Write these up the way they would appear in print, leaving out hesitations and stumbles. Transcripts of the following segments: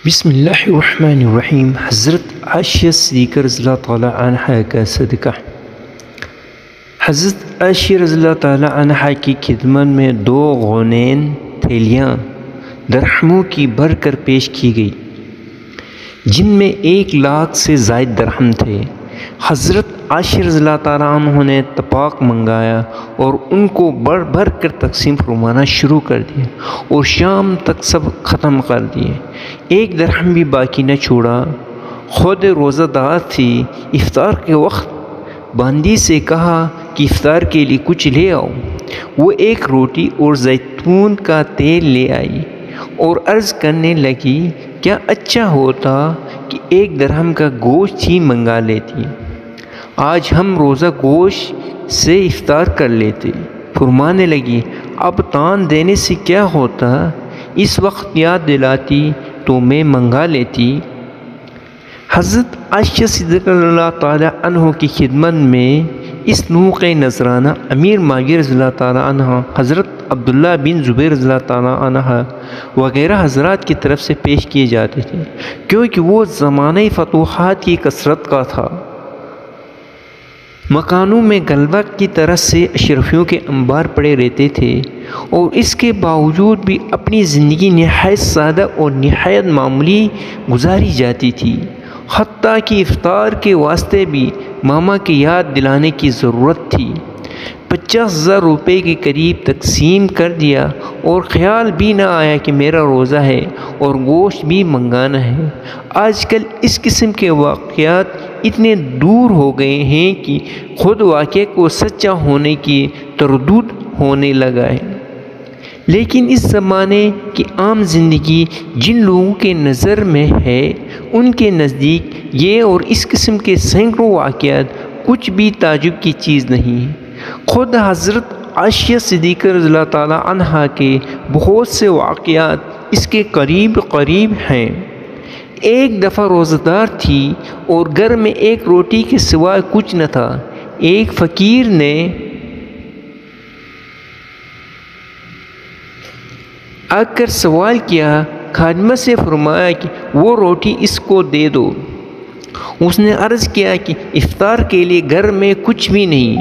بسم اللہ الرحمن الرحیم۔ حضرت عائشہ صدیقہ رضی اللہ تعالیٰ عنہ کا صدقہ۔ حضرت عائشہ رضی اللہ تعالیٰ عنہ کی خدمت میں 2 غونین تھیلیاں درہموں کی بھر کر پیش کی گئی، جن میں 1 لاکھ سے زائد درہم تھے۔ حضرت عائشہ رضی اللہ تعالیٰ عنہ نے طباق منگایا اور ان کو بڑھ بڑھ کر تقسیم فرمانا شروع کر دیا اور شام تک سب ختم کر دیے، 1 درہم بھی باقی نہ چھوڑا۔ خود روزہ دار تھی۔ افطار کے وقت باندی سے کہا کہ افطار کے لیے کچھ لے آؤ۔ وہ 1 روٹی اور زیتون کا تیل لے آئی اور عرض کرنے لگی، کیا اچھا ہوتا کہ 1 درہم کا گوشت ہی منگا لیتی، آج ہم روزہ گوشت سے افطار کر لیتے۔ فرمانے لگی، اب تان دینے سے کیا ہوتا، اس وقت یاد دلاتی تو میں منگا لیتی۔ حضرت عائشہ صدیقہ رضی اللہ تعالیٰ عنہ کی خدمت میں اس نوع نذرانہ امیر معاویہ رضی اللہ تعالیٰ عنہ، حضرت عبداللہ بن زبیر رضی اللہ تعالیٰ عنہ وغیرہ حضرات کی طرف سے پیش کیے جاتے تھے، کیونکہ وہ زمانہ فتوحات کی کثرت کا تھا۔ مکانوں میں غلبہ کی طرح سے اشرفیوں کے انبار پڑے رہتے تھے، اور اس کے باوجود بھی اپنی زندگی نہایت سادہ اور نہایت معمولی گزاری جاتی تھی۔ حتیٰ کہ افطار کے واسطے بھی ماما کی یاد دلانے کی ضرورت تھی۔ 50,000 روپے کے قریب تقسیم کر دیا اور خیال بھی نہ آیا کہ میرا روزہ ہے اور گوشت بھی منگانا ہے۔ آج کل اس قسم کے واقعات اتنے دور ہو گئے ہیں کہ خود واقعے کو سچا ہونے کی تردد ہونے لگا ہے، لیکن اس زمانے کی عام زندگی جن لوگوں کے نظر میں ہے، ان کے نزدیک یہ اور اس قسم کے سینکڑوں واقعات کچھ بھی تعجب کی چیز نہیں۔ خود حضرت عائشہ صدیقہ رضی اللہ تعالیٰ عنہ کے بہت سے واقعات اس کے قریب ہیں۔ ایک دفعہ روزہ دار تھی اور گھر میں 1 روٹی کے سوائے کچھ نہ تھا۔ ایک فقیر نے آ کر سوال کیا، خادمہ سے فرمایا کہ وہ روٹی اس کو دے دو۔ اس نے عرض کیا کہ افطار کے لیے گھر میں کچھ بھی نہیں۔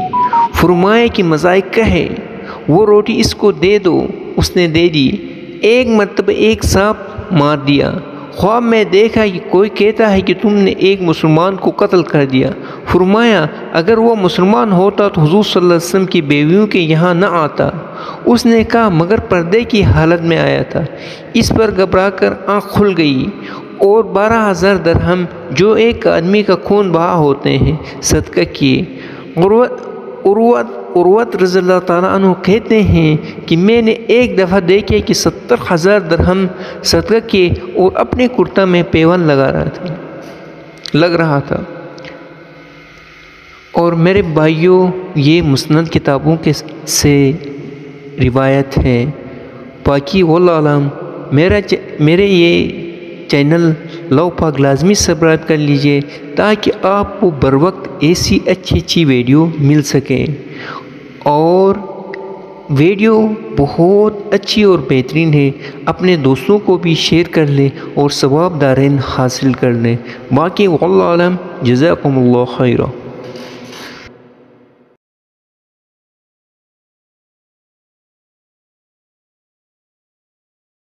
فرمایا کہ مذائقہ ہے، وہ روٹی اس کو دے دو۔ اس نے دے دی۔ ایک مرتبہ ایک سانپ مار دیا۔ خواب میں دیکھا کہ کوئی کہتا ہے کہ تم نے ایک مسلمان کو قتل کر دیا۔ فرمایا، اگر وہ مسلمان ہوتا تو حضور صلی اللہ علیہ وسلم کی بیویوں کے یہاں نہ آتا۔ اس نے کہا، مگر پردے کی حالت میں آیا تھا۔ اس پر گھبرا کر آنکھ کھل گئی اور 12,000 درہم جو ایک آدمی کا خون بہا ہوتے ہیں صدقہ کیے۔ عروت رضی اللہ تعالیٰ عنہ کہتے ہیں کہ میں نے ایک دفعہ دیکھا کہ 70,000 درہم صدقہ کیے اور اپنے کرتا میں پیوند لگ رہا تھا۔ اور میرے بھائیوں، یہ مسند کتابوں سے روایت ہے۔ باقی واللہ عالم، میرے یہ چینل لو پاک لازمی سبسکرائب کر لیجئے تاکہ آپ کو بر وقت ایسی اچھی ویڈیو مل سکیں، اور ویڈیو بہت اچھی اور بہترین ہے۔ اپنے دوستوں کو بھی شیئر کر لیں اور ثواب دارین حاصل کر لیں۔ باقی واللہ عالم، جزاکم اللہ خیرہ۔